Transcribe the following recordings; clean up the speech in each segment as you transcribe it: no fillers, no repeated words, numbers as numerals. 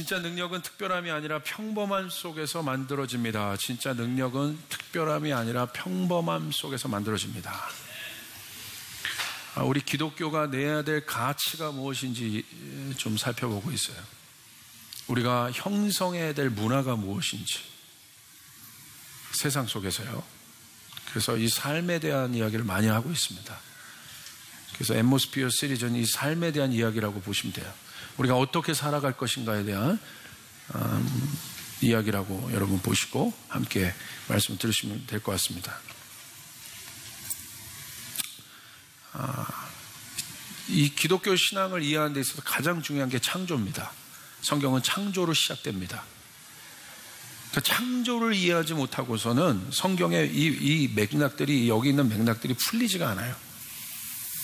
진짜 능력은 특별함이 아니라 평범함 속에서 만들어집니다. 진짜 능력은 특별함이 아니라 평범함 속에서 만들어집니다. 우리 기독교가 내야 될 가치가 무엇인지 좀 살펴보고 있어요. 우리가 형성해야 될 문화가 무엇인지 세상 속에서요. 그래서 이 삶에 대한 이야기를 많이 하고 있습니다. 그래서 앰모스피어 시리즈는 이 삶에 대한 이야기라고 보시면 돼요. 우리가 어떻게 살아갈 것인가에 대한 이야기라고 여러분 보시고 함께 말씀 들으시면 될 것 같습니다. 이 기독교 신앙을 이해하는 데 있어서 가장 중요한 게 창조입니다. 성경은 창조로 시작됩니다. 그러니까 창조를 이해하지 못하고서는 성경의 이 맥락들이, 여기 있는 맥락들이 풀리지가 않아요.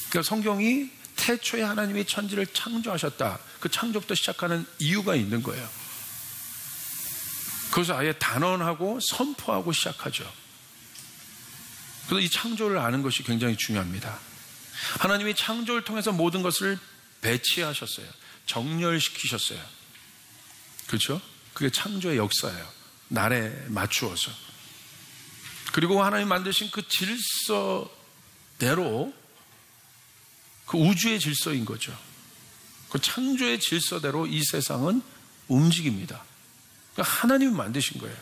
그러니까 성경이 태초에 하나님이 천지를 창조하셨다. 그 창조부터 시작하는 이유가 있는 거예요. 그것을 아예 단언하고 선포하고 시작하죠. 그래서 이 창조를 아는 것이 굉장히 중요합니다. 하나님이 창조를 통해서 모든 것을 배치하셨어요. 정렬시키셨어요. 그렇죠? 그게 창조의 역사예요. 날에 맞추어서. 그리고 하나님 만드신 그 질서대로, 그 우주의 질서인 거죠. 그 창조의 질서대로 이 세상은 움직입니다. 그러니까 하나님이 만드신 거예요.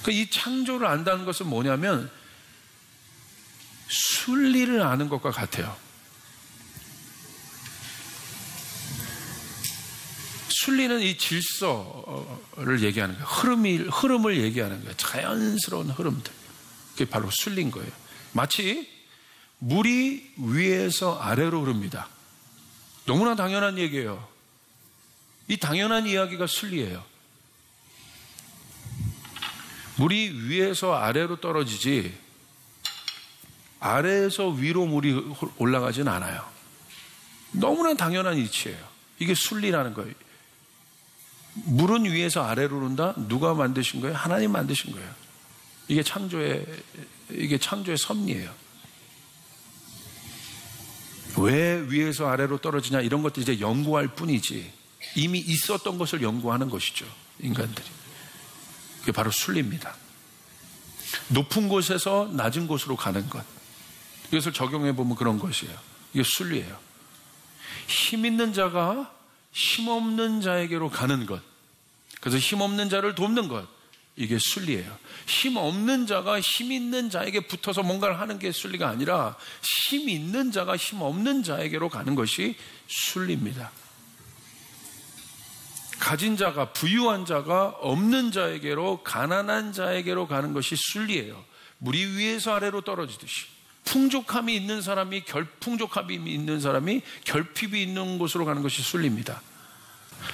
그러니까 이 창조를 안다는 것은 뭐냐면 순리를 아는 것과 같아요. 순리는 이 질서를 얘기하는 거예요. 흐름을 얘기하는 거예요. 자연스러운 흐름들. 그게 바로 순리인 거예요. 마치 물이 위에서 아래로 흐릅니다. 너무나 당연한 얘기예요. 이 당연한 이야기가 순리예요. 물이 위에서 아래로 떨어지지 아래에서 위로 물이 올라가진 않아요. 너무나 당연한 이치예요. 이게 순리라는 거예요. 물은 위에서 아래로 흐른다? 누가 만드신 거예요? 하나님 만드신 거예요. 이게 창조의 섭리예요. 왜 위에서 아래로 떨어지냐 이런 것들 이제 연구할 뿐이지 이미 있었던 것을 연구하는 것이죠. 인간들이. 그게 바로 순리입니다. 높은 곳에서 낮은 곳으로 가는 것. 이것을 적용해 보면 그런 것이에요. 이게 순리예요. 힘 있는 자가 힘없는 자에게로 가는 것. 그래서 힘없는 자를 돕는 것. 이게 순리예요. 힘 없는 자가 힘 있는 자에게 붙어서 뭔가를 하는 게 순리가 아니라 힘 있는 자가 힘 없는 자에게로 가는 것이 순리입니다. 가진 자가, 부유한 자가 없는 자에게로, 가난한 자에게로 가는 것이 순리예요. 물이 위에서 아래로 떨어지듯이. 풍족함이 있는 사람이 결핍이 있는 곳으로 가는 것이 순리입니다.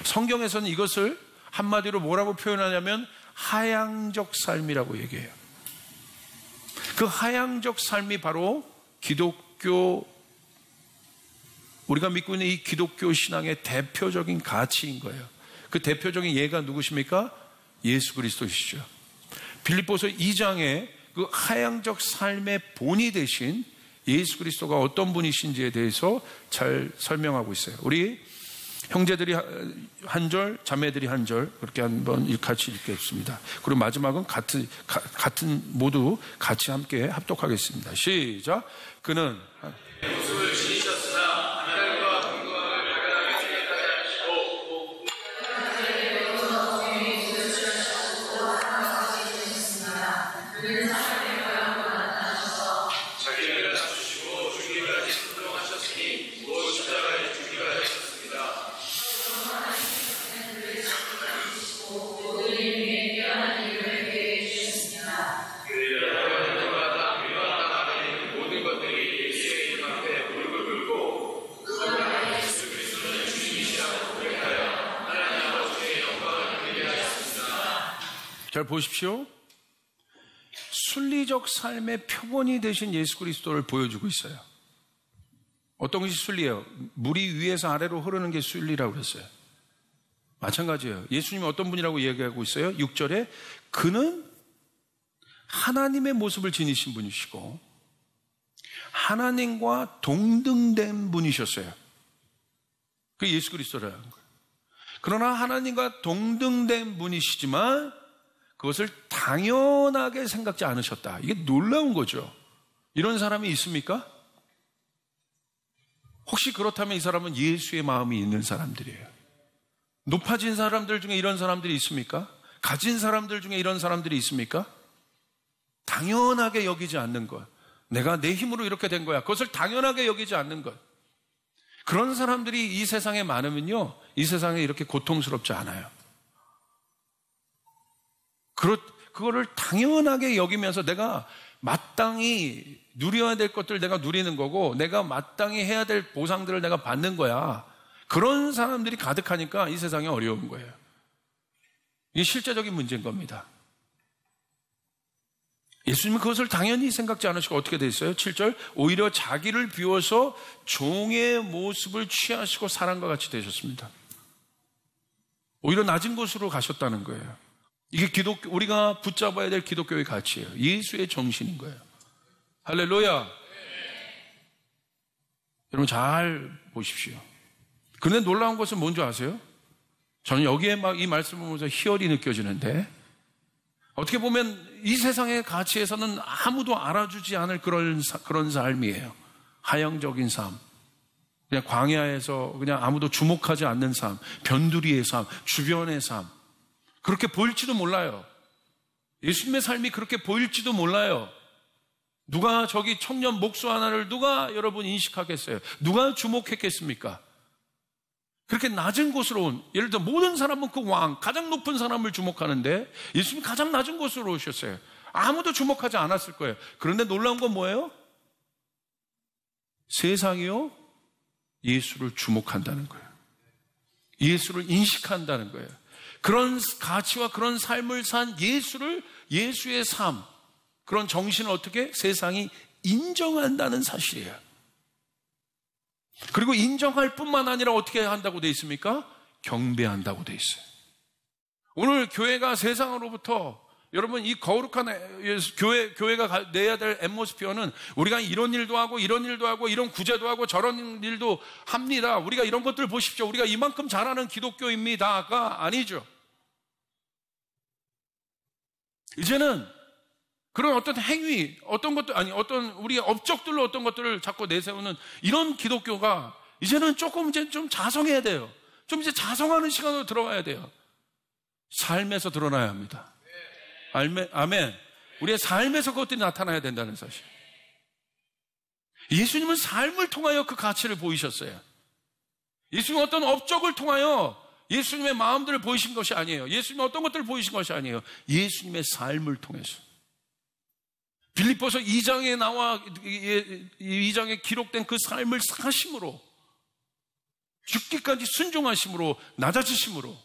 성경에서는 이것을 한마디로 뭐라고 표현하냐면 하향적 삶이라고 얘기해요. 그 하향적 삶이 바로 우리가 믿고 있는 이 기독교 신앙의 대표적인 가치인 거예요. 그 대표적인 예가 누구십니까? 예수 그리스도이시죠. 빌립보서 2장에 그 하향적 삶의 본이 되신 예수 그리스도가 어떤 분이신지에 대해서 잘 설명하고 있어요. 우리 형제들이 한 절, 자매들이 한 절, 그렇게 한번 같이 읽겠습니다. 그리고 마지막은 같은 모두 같이 함께 합독하겠습니다. 시작. 그는 모습을 지니셨으나 하늘과 궁금함을 발견하게 하시고 그는 하나님의 모양으로 나타나셔서 자기를 낮추시고 죽기까지 순종하셨으니 곧 십자가에 죽기가 하셨습니다. 잘 보십시오. 순리적 삶의 표본이 되신 예수 그리스도를 보여주고 있어요. 어떤 것이 순리예요? 물이 위에서 아래로 흐르는 게 순리라고 그랬어요. 마찬가지예요. 예수님이 어떤 분이라고 얘기하고 있어요? 6절에 그는 하나님의 모습을 지니신 분이시고 하나님과 동등된 분이셨어요. 그게 예수 그리스도라는 거예요. 그러나 하나님과 동등된 분이시지만 그것을 당연하게 생각지 않으셨다. 이게 놀라운 거죠. 이런 사람이 있습니까? 혹시 그렇다면 이 사람은 예수의 마음이 있는 사람들이에요. 높아진 사람들 중에 이런 사람들이 있습니까? 가진 사람들 중에 이런 사람들이 있습니까? 당연하게 여기지 않는 것. 내가 내 힘으로 이렇게 된 거야. 그것을 당연하게 여기지 않는 것. 그런 사람들이 이 세상에 많으면요, 이 세상에 이렇게 고통스럽지 않아요. 그거를 당연하게 여기면서 내가 마땅히 누려야 될 것들을 내가 누리는 거고, 내가 마땅히 해야 될 보상들을 내가 받는 거야. 그런 사람들이 가득하니까 이 세상이 어려운 거예요. 이게 실제적인 문제인 겁니다. 예수님은 그것을 당연히 생각지 않으시고 어떻게 돼 있어요? 7절, 오히려 자기를 비워서 종의 모습을 취하시고 사람과 같이 되셨습니다. 오히려 낮은 곳으로 가셨다는 거예요. 이게 우리가 붙잡아야 될 기독교의 가치예요. 예수의 정신인 거예요. 할렐루야. 여러분 잘 보십시오. 그런데 놀라운 것은 뭔지 아세요? 저는 여기에 막 이 말씀을 보면서 희열이 느껴지는데, 어떻게 보면 이 세상의 가치에서는 아무도 알아주지 않을 그런 삶이에요. 하향적인 삶. 그냥 광야에서 그냥 아무도 주목하지 않는 삶. 변두리의 삶. 주변의 삶. 그렇게 보일지도 몰라요. 예수님의 삶이 그렇게 보일지도 몰라요. 누가 저기 청년 목수 하나를 누가 여러분 인식하겠어요? 누가 주목했겠습니까? 그렇게 낮은 곳으로 온, 예를 들어 모든 사람은 그 왕, 가장 높은 사람을 주목하는데 예수님이 가장 낮은 곳으로 오셨어요. 아무도 주목하지 않았을 거예요. 그런데 놀라운 건 뭐예요? 세상이요, 예수를 주목한다는 거예요. 예수를 인식한다는 거예요. 그런 가치와 그런 삶을 산 예수의 삶, 그런 정신을 어떻게 세상이 인정한다는 사실이에요. 그리고 인정할 뿐만 아니라 어떻게 한다고 돼 있습니까? 경배한다고 돼 있어요. 오늘 교회가 세상으로부터, 여러분 이 거룩한 교회가 내야 될 앰모스피어는 우리가 이런 일도 하고 이런 일도 하고 이런 구제도 하고 저런 일도 합니다. 우리가 이런 것들 보십시오. 우리가 이만큼 잘하는 기독교입니다가 아니죠. 이제는 그런 어떤 행위, 어떤 것들, 아니, 어떤 우리의 업적들로 어떤 것들을 자꾸 내세우는 이런 기독교가 이제는 조금 이제 좀 자성해야 돼요. 좀 이제 자성하는 시간으로 들어가야 돼요. 삶에서 드러나야 합니다. 아멘. 우리의 삶에서 그것들이 나타나야 된다는 사실. 예수님은 삶을 통하여 그 가치를 보이셨어요. 예수님은 어떤 업적을 통하여 예수님의 마음들을 보이신 것이 아니에요. 예수님은 어떤 것들을 보이신 것이 아니에요. 예수님의 삶을 통해서. 빌립보서 2장에 나와 2장에 기록된 그 삶을 사심으로, 죽기까지 순종하심으로, 낮아지심으로,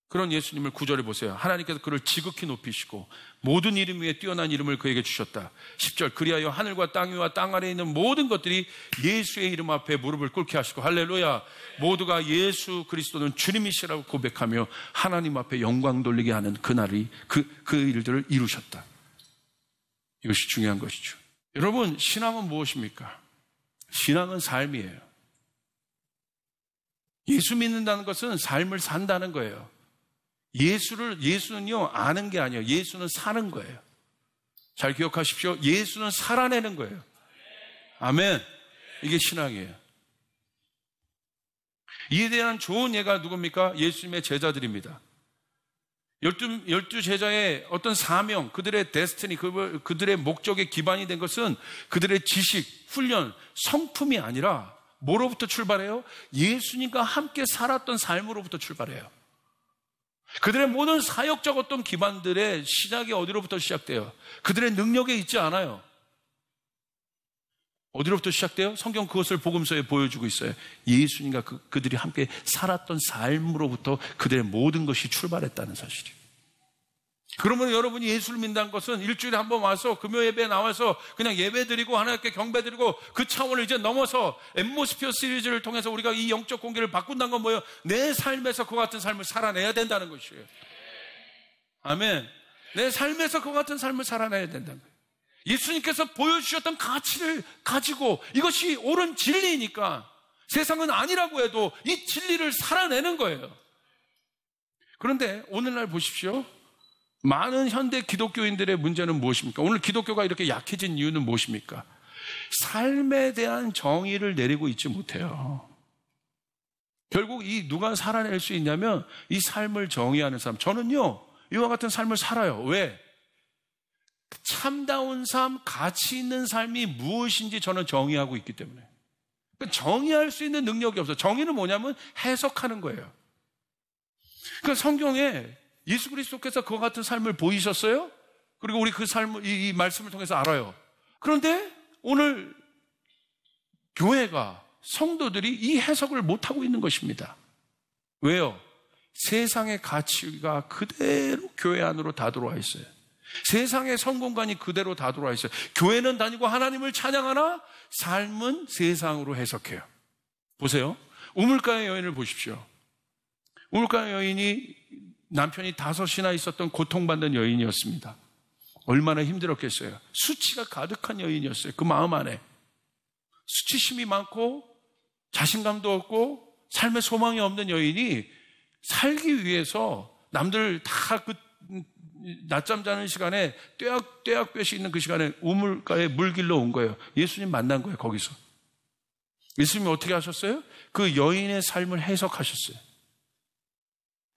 그런 예수님을 9절에 보세요. 하나님께서 그를 지극히 높이시고 모든 이름 위에 뛰어난 이름을 그에게 주셨다. 10절, 그리하여 하늘과 땅 위와 땅 아래에 있는 모든 것들이 예수의 이름 앞에 무릎을 꿇게 하시고, 할렐루야, 모두가 예수 그리스도는 주님이시라고 고백하며 하나님 앞에 영광 돌리게 하는 그날이 그 일들을 이루셨다. 이것이 중요한 것이죠. 여러분, 신앙은 무엇입니까? 신앙은 삶이에요. 예수 믿는다는 것은 삶을 산다는 거예요. 예수는요, 아는 게 아니에요. 예수는 사는 거예요. 잘 기억하십시오. 예수는 살아내는 거예요. 아멘. 이게 신앙이에요. 이에 대한 좋은 예가 누굽니까? 예수님의 제자들입니다. 12 제자의 어떤 사명, 그들의 데스티니, 그들의 목적의 기반이 된 것은 그들의 지식, 훈련, 성품이 아니라 뭐로부터 출발해요? 예수님과 함께 살았던 삶으로부터 출발해요. 그들의 모든 사역적 어떤 기반들의 시작이 어디로부터 시작돼요? 그들의 능력에 있지 않아요. 어디로부터 시작돼요? 성경 그것을 복음서에 보여주고 있어요. 예수님과 그들이 함께 살았던 삶으로부터 그들의 모든 것이 출발했다는 사실이에요. 그러면 여러분이 예수를 믿는다는 것은 일주일에 한 번 와서 금요 예배에 나와서 그냥 예배 드리고 하나님께 경배 드리고 그 차원을 이제 넘어서 앰모스피어 시리즈를 통해서 우리가 이 영적 공기를 바꾼다는 건 뭐예요? 내 삶에서 그와 같은 삶을 살아내야 된다는 것이에요. 아멘. 내 삶에서 그와 같은 삶을 살아내야 된다는 거예요. 예수님께서 보여주셨던 가치를 가지고 이것이 옳은 진리이니까 세상은 아니라고 해도 이 진리를 살아내는 거예요. 그런데 오늘날 보십시오. 많은 현대 기독교인들의 문제는 무엇입니까? 오늘 기독교가 이렇게 약해진 이유는 무엇입니까? 삶에 대한 정의를 내리고 있지 못해요. 결국 이 누가 살아낼 수 있냐면 이 삶을 정의하는 사람. 저는요, 이와 같은 삶을 살아요. 왜? 참다운 삶, 가치 있는 삶이 무엇인지 저는 정의하고 있기 때문에. 정의할 수 있는 능력이 없어요. 정의는 뭐냐면 해석하는 거예요. 그러니까 성경에 예수 그리스도께서 그와 같은 삶을 보이셨어요? 그리고 우리 그 삶을, 이 말씀을 통해서 알아요. 그런데 오늘 교회가, 성도들이 이 해석을 못하고 있는 것입니다. 왜요? 세상의 가치가 그대로 교회 안으로 다 들어와 있어요. 세상의 성공관이 그대로 다 들어와 있어요. 교회는 다니고 하나님을 찬양하나 삶은 세상으로 해석해요. 보세요. 우물가의 여인을 보십시오. 우물가의 여인이 남편이 5이나 있었던 고통받는 여인이었습니다. 얼마나 힘들었겠어요. 수치가 가득한 여인이었어요. 그 마음 안에. 수치심이 많고 자신감도 없고 삶의 소망이 없는 여인이 살기 위해서 남들 다 그 낮잠 자는 시간에 떼약볕이 있는 그 시간에 우물가에 물길로 온 거예요. 예수님 만난 거예요. 거기서. 예수님이 어떻게 하셨어요? 그 여인의 삶을 해석하셨어요.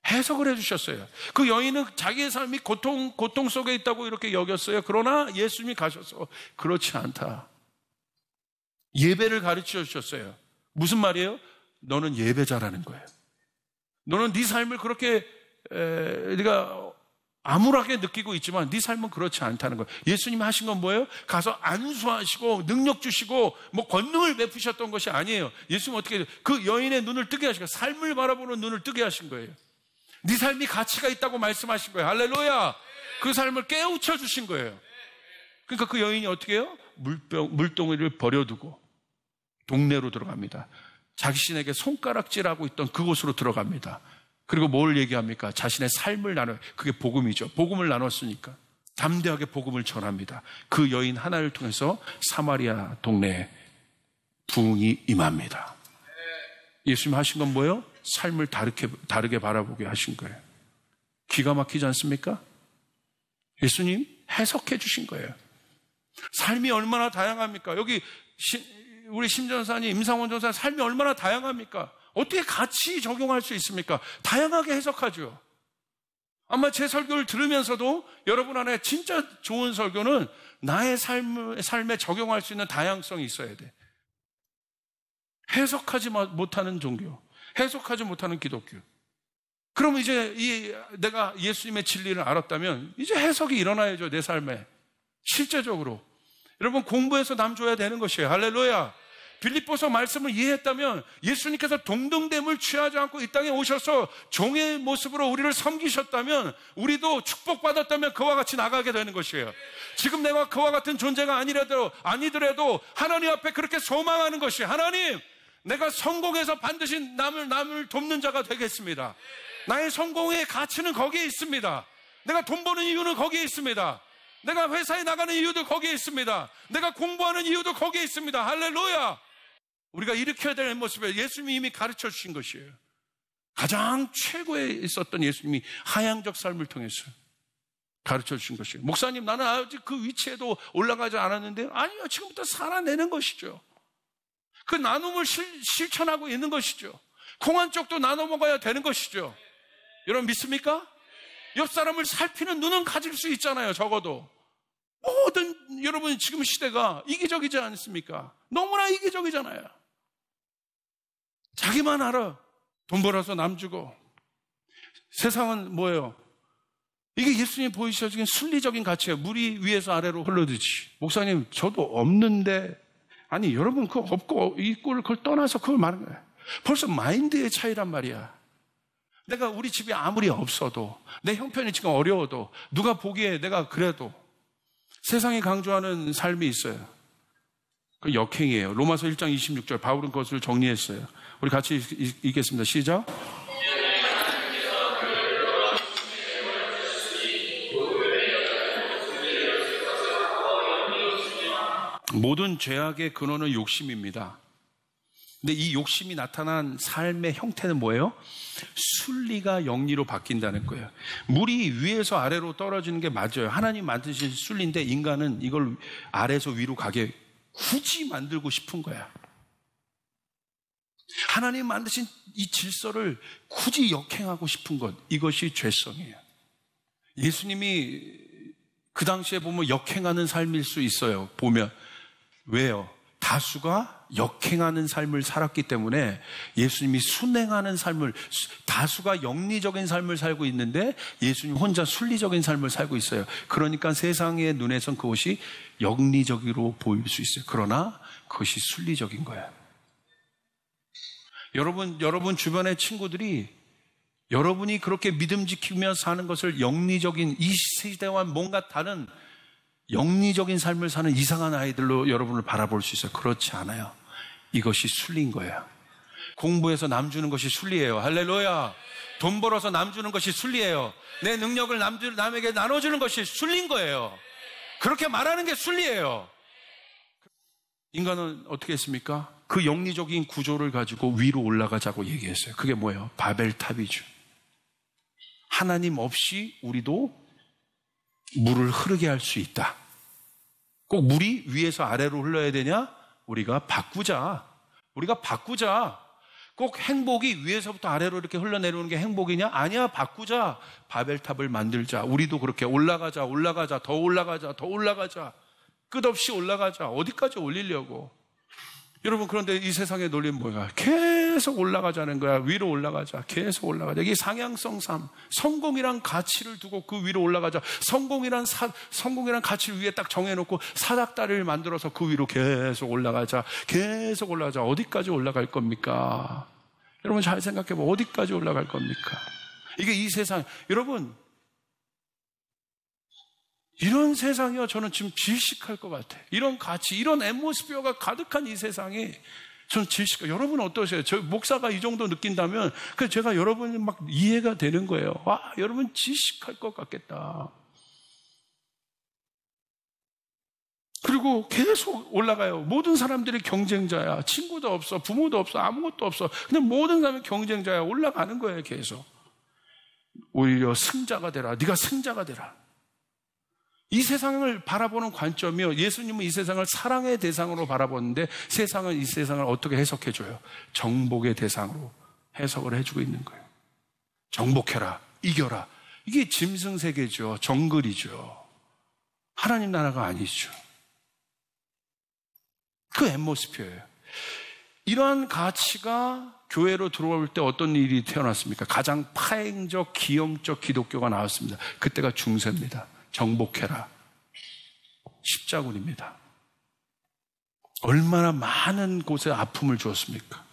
해석을 해주셨어요. 그 여인은 자기의 삶이 고통 속에 있다고 이렇게 여겼어요. 그러나 예수님이 가셔서 그렇지 않다. 예배를 가르쳐 주셨어요. 무슨 말이에요? 너는 예배자라는 거예요. 너는 네 삶을 그렇게 네가 암울하게 느끼고 있지만 네 삶은 그렇지 않다는 거예요. 예수님이 하신 건 뭐예요? 가서 안수하시고 능력 주시고 뭐 권능을 베푸셨던 것이 아니에요. 예수님은 어떻게 해요? 그 여인의 눈을 뜨게 하신 거예요. 삶을 바라보는 눈을 뜨게 하신 거예요. 네 삶이 가치가 있다고 말씀하신 거예요. 할렐루야. 그 삶을 깨우쳐 주신 거예요. 그러니까 그 여인이 어떻게 해요? 물동이를 버려두고 동네로 들어갑니다. 자신에게 손가락질하고 있던 그곳으로 들어갑니다. 그리고 뭘 얘기합니까? 자신의 삶을 나눠요. 그게 복음이죠. 복음을 나눴으니까 담대하게 복음을 전합니다. 그 여인 하나를 통해서 사마리아 동네에 부흥이 임합니다. 예수님 하신 건 뭐예요? 삶을 다르게 바라보게 하신 거예요. 기가 막히지 않습니까? 예수님 해석해 주신 거예요. 삶이 얼마나 다양합니까? 여기 우리 심전사님, 임상원 전사 삶이 얼마나 다양합니까? 어떻게 같이 적용할 수 있습니까? 다양하게 해석하죠. 아마 제 설교를 들으면서도 여러분 안에 진짜 좋은 설교는 나의 삶에 적용할 수 있는 다양성이 있어야 돼. 해석하지 못하는 종교, 해석하지 못하는 기독교. 그럼 이제 내가 예수님의 진리를 알았다면 이제 해석이 일어나야죠. 내 삶에. 실제적으로. 여러분 공부해서 남 줘야 되는 것이에요. 할렐루야. 빌립보서 말씀을 이해했다면 예수님께서 동등됨을 취하지 않고 이 땅에 오셔서 종의 모습으로 우리를 섬기셨다면 우리도 축복받았다면 그와 같이 나가게 되는 것이에요. 지금 내가 그와 같은 존재가 아니더라도 하나님 앞에 그렇게 소망하는 것이 하나님 내가 성공해서 반드시 남을 돕는 자가 되겠습니다. 나의 성공의 가치는 거기에 있습니다. 내가 돈 버는 이유는 거기에 있습니다. 내가 회사에 나가는 이유도 거기에 있습니다. 내가 공부하는 이유도 거기에 있습니다. 할렐루야. 우리가 일으켜야 될 모습에 예수님이 이미 가르쳐 주신 것이에요. 가장 최고에 있었던 예수님이 하향적 삶을 통해서 가르쳐 주신 것이에요. 목사님 나는 아직 그 위치에도 올라가지 않았는데요. 아니요. 지금부터 살아내는 것이죠. 그 나눔을 실천하고 있는 것이죠. 콩 한 쪽도 나눠 먹어야 되는 것이죠. 여러분 믿습니까? 옆 사람을 살피는 눈은 가질 수 있잖아요. 적어도 모든 여러분 지금 시대가 이기적이지 않습니까? 너무나 이기적이잖아요. 자기만 알아. 돈 벌어서 남 주고. 세상은 뭐예요? 이게 예수님이 보이셔진 순리적인 가치예요. 물이 위에서 아래로 흘러듯이. 목사님 저도 없는데 아니 여러분 그거 없고 있고를 그걸 떠나서 그걸 말하는 거예요. 벌써 마인드의 차이란 말이야. 내가 우리 집에 아무리 없어도 내 형편이 지금 어려워도 누가 보기에 내가 그래도 세상이 강조하는 삶이 있어요. 그 역행이에요. 로마서 1장 26절 바울은 그것을 정리했어요. 우리 같이 읽겠습니다. 시작. 모든 죄악의 근원은 욕심입니다. 근데 이 욕심이 나타난 삶의 형태는 뭐예요? 순리가 영리로 바뀐다는 거예요. 물이 위에서 아래로 떨어지는 게 맞아요. 하나님 만드신 순리인데 인간은 이걸 아래에서 위로 가게 굳이 만들고 싶은 거야. 하나님 만드신 이 질서를 굳이 역행하고 싶은 것, 이것이 죄성이에요. 예수님이 그 당시에 보면 역행하는 삶일 수 있어요. 보면. 왜요? 다수가 역행하는 삶을 살았기 때문에 예수님이 순행하는 삶을, 다수가 영리적인 삶을 살고 있는데 예수님 혼자 순리적인 삶을 살고 있어요. 그러니까 세상의 눈에선 그것이 영리적으로 보일 수 있어요. 그러나 그것이 순리적인 거예요. 여러분 주변의 친구들이 여러분이 그렇게 믿음 지키며 사는 것을 영리적인, 이 시대와 뭔가 다른 영리적인 삶을 사는 이상한 아이들로 여러분을 바라볼 수 있어요. 그렇지 않아요. 이것이 순리인 거예요. 공부해서 남 주는 것이 순리예요. 할렐루야. 돈 벌어서 남 주는 것이 순리예요. 내 능력을 남에게 나눠주는 것이 순리인 거예요. 그렇게 말하는 게 순리예요. 인간은 어떻게 했습니까? 그 영리적인 구조를 가지고 위로 올라가자고 얘기했어요. 그게 뭐예요? 바벨탑이죠. 하나님 없이 우리도 물을 흐르게 할 수 있다. 꼭 물이 위에서 아래로 흘러야 되냐? 우리가 바꾸자. 꼭 행복이 위에서부터 아래로 이렇게 흘러내려오는 게 행복이냐? 아니야, 바꾸자. 바벨탑을 만들자. 우리도 그렇게 올라가자. 더 올라가자. 끝없이 올라가자. 어디까지 올리려고? 여러분, 그런데 이 세상의 논리는 뭐야? 계속 올라가자는 거야. 위로 올라가자. 계속 올라가자. 이게 상향성 삶. 성공이란 가치를 두고 그 위로 올라가자. 성공이란 가치를 위에 딱 정해놓고 사닥다리를 만들어서 그 위로 계속 올라가자. 어디까지 올라갈 겁니까? 여러분 잘 생각해봐. 어디까지 올라갈 겁니까? 이게 이 세상. 여러분, 이런 세상이요, 저는 지금 질식할 것 같아요. 이런 가치, 이런 앰모스피어가 가득한 이 세상이 저는 질식해요. 여러분 어떠세요? 저 목사가 이 정도 느낀다면 그래서 제가 여러분이 막 이해가 되는 거예요. 와, 여러분 질식할 것 같겠다. 그리고 계속 올라가요. 모든 사람들이 경쟁자야. 친구도 없어, 부모도 없어, 아무것도 없어. 그냥 모든 사람이 경쟁자야. 올라가는 거예요, 계속. 오히려 승자가 되라. 네가 승자가 되라. 이 세상을 바라보는 관점이요. 예수님은 이 세상을 사랑의 대상으로 바라보는데 세상은 이 세상을 어떻게 해석해줘요? 정복의 대상으로 해석을 해주고 있는 거예요. 정복해라, 이겨라. 이게 짐승세계죠. 정글이죠. 하나님 나라가 아니죠. 그 앰모스피어예요. 이러한 가치가 교회로 들어올 때 어떤 일이 태어났습니까? 가장 파행적, 기형적 기독교가 나왔습니다. 그때가 중세입니다. 정복해라. 십자군입니다. 얼마나 많은 곳에 아픔을 주었습니까?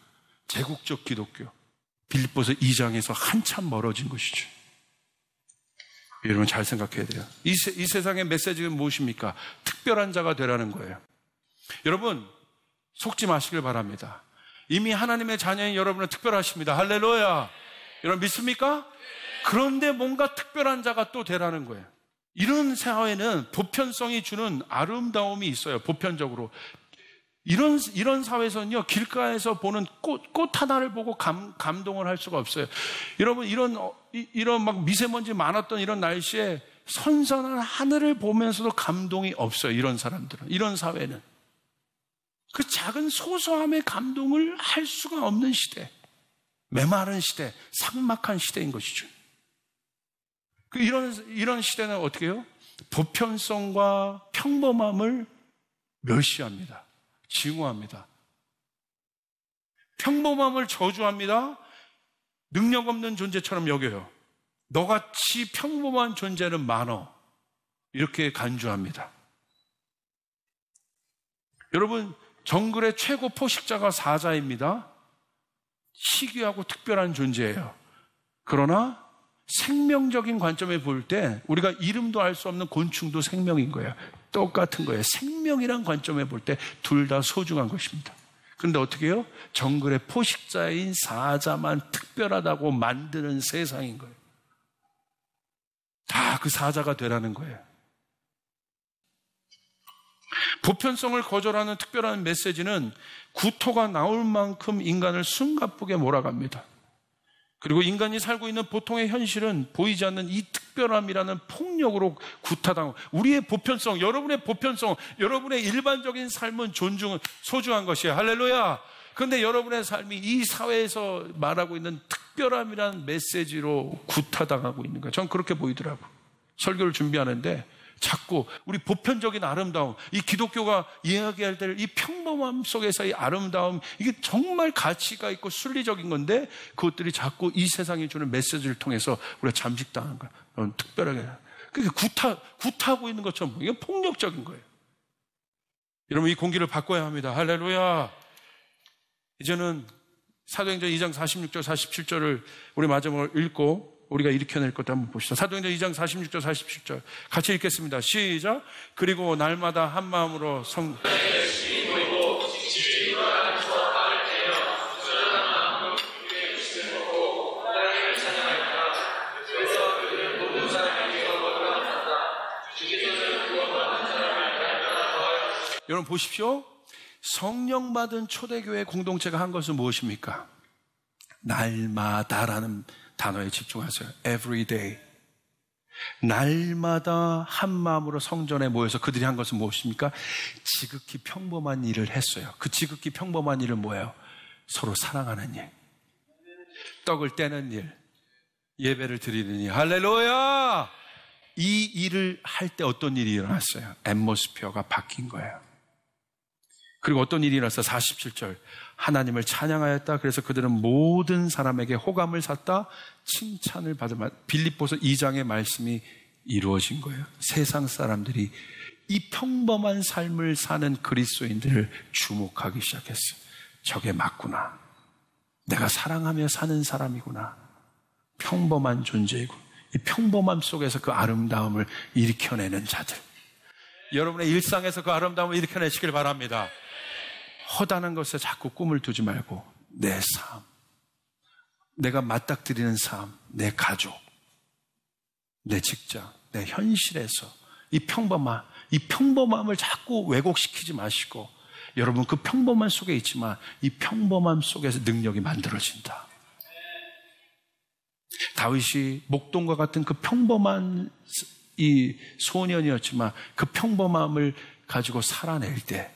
제국적 기독교. 빌립보서 2장에서 한참 멀어진 것이죠. 여러분 잘 생각해야 돼요. 이 세상의 메시지는 무엇입니까? 특별한 자가 되라는 거예요. 여러분 속지 마시길 바랍니다. 이미 하나님의 자녀인 여러분은 특별하십니다. 할렐루야. 여러분 믿습니까? 그런데 뭔가 특별한 자가 또 되라는 거예요. 이런 사회는 보편성이 주는 아름다움이 있어요. 보편적으로. 이런 사회에서는요, 길가에서 보는 꽃 하나를 보고 감동을 할 수가 없어요. 여러분, 이런 막 미세먼지 많았던 이런 날씨에 선선한 하늘을 보면서도 감동이 없어요. 이런 사람들은. 이런 사회는. 그 작은 소소함의 감동을 할 수가 없는 시대. 메마른 시대, 삭막한 시대인 것이죠. 이런 시대는 어떻게 해요? 보편성과 평범함을 멸시합니다. 증오합니다. 평범함을 저주합니다. 능력 없는 존재처럼 여겨요. 너같이 평범한 존재는 많어. 이렇게 간주합니다. 여러분, 정글의 최고 포식자가 사자입니다. 희귀하고 특별한 존재예요. 그러나 생명적인 관점에 볼 때 우리가 이름도 알 수 없는 곤충도 생명인 거예요. 똑같은 거예요. 생명이란 관점에 볼 때 둘 다 소중한 것입니다. 그런데 어떻게 해요? 정글의 포식자인 사자만 특별하다고 만드는 세상인 거예요. 다 그 사자가 되라는 거예요. 보편성을 거절하는 특별한 메시지는 구토가 나올 만큼 인간을 숨가쁘게 몰아갑니다. 그리고 인간이 살고 있는 보통의 현실은 보이지 않는 이 특별함이라는 폭력으로 구타당하고, 우리의 보편성, 여러분의 보편성, 여러분의 일반적인 삶은 소중한 것이에요. 할렐루야. 그런데 여러분의 삶이 이 사회에서 말하고 있는 특별함이라는 메시지로 구타당하고 있는 거예요. 전 그렇게 보이더라고요. 설교를 준비하는데 자꾸 우리 보편적인 아름다움, 이 기독교가 이야기할 때 이 평범함 속에서의 아름다움, 이게 정말 가치가 있고 순리적인 건데 그것들이 자꾸 이 세상이 주는 메시지를 통해서 우리가 잠식당한 거야. 넌 특별하게. 그게 구타하고 있는 것처럼 이게 폭력적인 거예요. 여러분, 이 공기를 바꿔야 합니다. 할렐루야. 이제는 사도행전 2장 46절 47절을 우리 마지막으로 읽고 우리가 일으켜낼 것도 한번 봅시다. 사도행전 2장 46절 47절 같이 읽겠습니다. 시작. 그리고 날마다 한 마음으로 여러분 보십시오. 성령 받은 초대교회 공동체가 한 것은 무엇입니까? 날마다라는 단어에 집중하세요. Every day. 날마다 한 마음으로 성전에 모여서 그들이 한 것은 무엇입니까? 지극히 평범한 일을 했어요. 그 지극히 평범한 일은 뭐예요? 서로 사랑하는 일, 떡을 떼는 일, 예배를 드리는 일. 할렐루야! 이 일을 할 때 어떤 일이 일어났어요? 앰모스피어가 바뀐 거예요. 그리고 어떤 일이 일어났어? 47절. 하나님을 찬양하였다. 그래서 그들은 모든 사람에게 호감을 샀다. 칭찬을 받을 빌립보서 2장의 말씀이 이루어진 거예요. 세상 사람들이 이 평범한 삶을 사는 그리스도인들을 주목하기 시작했어요. 저게 맞구나. 내가 사랑하며 사는 사람이구나. 평범한 존재이고, 이 평범함 속에서 그 아름다움을 일으켜내는 자들. 여러분의 일상에서 그 아름다움을 일으켜내시길 바랍니다. 허다한 것에 자꾸 꿈을 두지 말고 내 삶, 내가 맞닥뜨리는 삶, 내 가족, 내 직장, 내 현실에서 이 평범함을 자꾸 왜곡시키지 마시고, 여러분 그 평범함 속에 있지만 이 평범함 속에서 능력이 만들어진다. 다윗이 목동과 같은 그 평범한 이 소년이었지만 그 평범함을 가지고 살아낼 때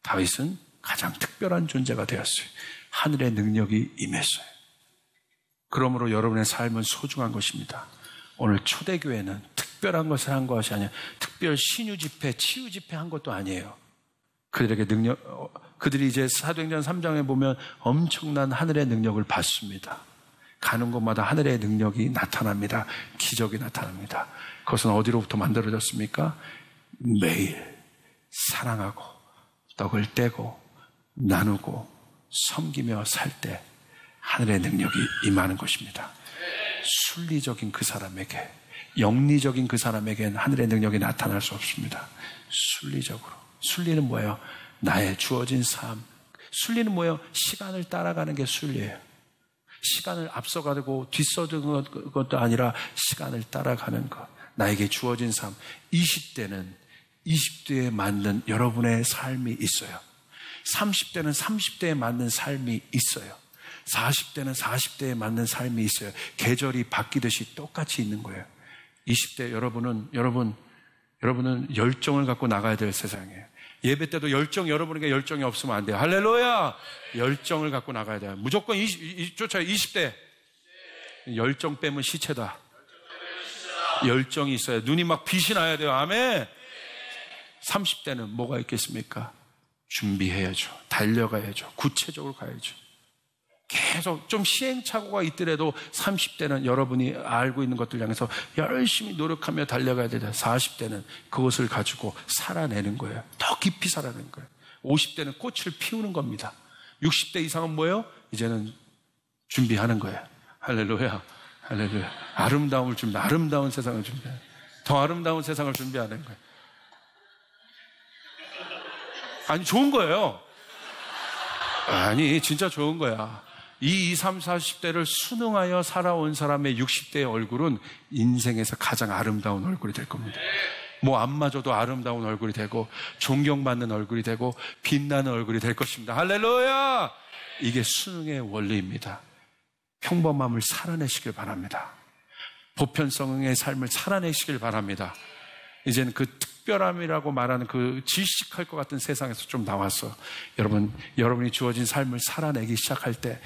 다윗은 가장 특별한 존재가 되었어요. 하늘의 능력이 임했어요. 그러므로 여러분의 삶은 소중한 것입니다. 오늘 초대교회는 특별한 것을 한 것이 아니라 특별 신유 집회, 치유 집회 한 것도 아니에요. 그들이 이제 사도행전 3장에 보면 엄청난 하늘의 능력을 받습니다. 가는 곳마다 하늘의 능력이 나타납니다. 기적이 나타납니다. 그것은 어디로부터 만들어졌습니까? 매일 사랑하고 떡을 떼고 나누고 섬기며 살 때 하늘의 능력이 임하는 것입니다. 순리적인 그 사람에게, 영리적인 그 사람에게는 하늘의 능력이 나타날 수 없습니다. 순리적으로. 순리는 뭐예요? 나의 주어진 삶. 순리는 뭐예요? 시간을 따라가는 게 순리예요. 시간을 앞서가고 뒤서는 것도 아니라 시간을 따라가는 것. 나에게 주어진 삶. 20대는 20대에 맞는 여러분의 삶이 있어요. 30대는 30대에 맞는 삶이 있어요. 40대는 40대에 맞는 삶이 있어요. 계절이 바뀌듯이 똑같이 있는 거예요. 20대 여러분은 열정을 갖고 나가야 될 세상이에요. 예배 때도 여러분에게 열정이 없으면 안 돼요. 할렐루야! 열정을 갖고 나가야 돼요. 무조건 쫓아요. 20대. 열정 빼면 시체다. 열정이 있어야 돼요. 눈이 막 빛이 나야 돼요. 아멘! 30대는 뭐가 있겠습니까? 준비해야죠. 달려가야죠. 구체적으로 가야죠. 계속 좀 시행착오가 있더라도 30대는 여러분이 알고 있는 것들 향해서 열심히 노력하며 달려가야 되죠. 40대는 그것을 가지고 살아내는 거예요. 더 깊이 살아내는 거예요. 50대는 꽃을 피우는 겁니다. 60대 이상은 뭐예요? 이제는 준비하는 거예요. 할렐루야. 할렐루야. 아름다운 세상을 준비해요. 더 아름다운 세상을 준비하는 거예요. 아니, 좋은 거예요. 아니, 진짜 좋은 거야. 20, 30, 40대를 순응하여 살아온 사람의 60대의 얼굴은 인생에서 가장 아름다운 얼굴이 될 겁니다. 뭐 안 맞아도 아름다운 얼굴이 되고 존경받는 얼굴이 되고 빛나는 얼굴이 될 것입니다. 할렐루야! 이게 수능의 원리입니다. 평범함을 살아내시길 바랍니다. 보편성의 삶을 살아내시길 바랍니다. 이제는 그 특별함이라고 말하는 그 질식할 것 같은 세상에서 좀 나와서 여러분이 주어진 삶을 살아내기 시작할 때,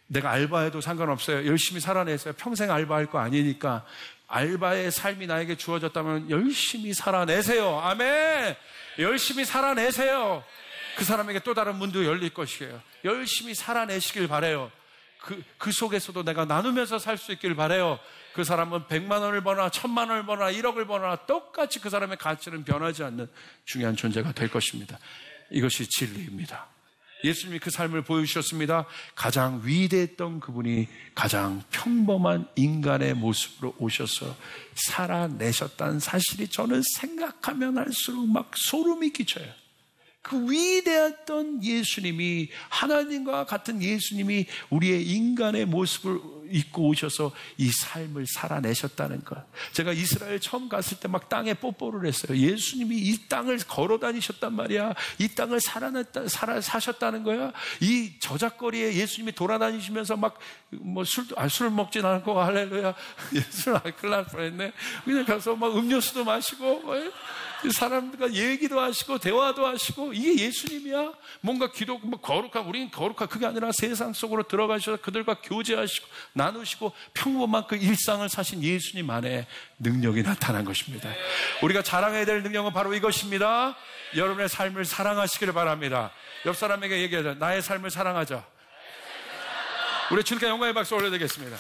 내가 알바해도 상관없어요. 열심히 살아내세요. 평생 알바할 거 아니니까 알바의 삶이 나에게 주어졌다면 열심히 살아내세요. 아멘. 열심히 살아내세요. 그 사람에게 또 다른 문도 열릴 것이에요. 열심히 살아내시길 바라요. 그 속에서도 내가 나누면서 살 수 있길 바라요. 그 사람은 100만 원을 버나 1000만 원을 버나 1억을 버나 똑같이 그 사람의 가치는 변하지 않는 중요한 존재가 될 것입니다. 이것이 진리입니다. 예수님이 그 삶을 보여주셨습니다. 가장 위대했던 그분이 가장 평범한 인간의 모습으로 오셔서 살아내셨다는 사실이 저는 생각하면 할수록 막 소름이 끼쳐요. 그 위대했던 예수님이, 하나님과 같은 예수님이 우리의 인간의 모습을 입고 오셔서 이 삶을 살아내셨다는 것. 제가 이스라엘 처음 갔을 때 막 땅에 뽀뽀를 했어요. 예수님이 이 땅을 걸어 다니셨단 말이야. 이 땅을 사셨다는 거야. 이 저작거리에 예수님이 돌아다니시면서 막 술 먹진 않고, 할렐루야. 술 큰일 날 뻔했네. 그냥 가서 막 음료수도 마시고, 사람들과 얘기도 하시고 대화도 하시고, 이게 예수님이야? 뭔가 기도, 우리는 거룩한, 그게 아니라 세상 속으로 들어가셔서 그들과 교제하시고 나누시고 평범한 그 일상을 사신 예수님 안에 능력이 나타난 것입니다. 우리가 자랑해야 될 능력은 바로 이것입니다. 여러분의 삶을 사랑하시기를 바랍니다. 옆 사람에게 얘기하자. 나의 삶을 사랑하자. 우리 주님께 영광의 박수 올려드리겠습니다.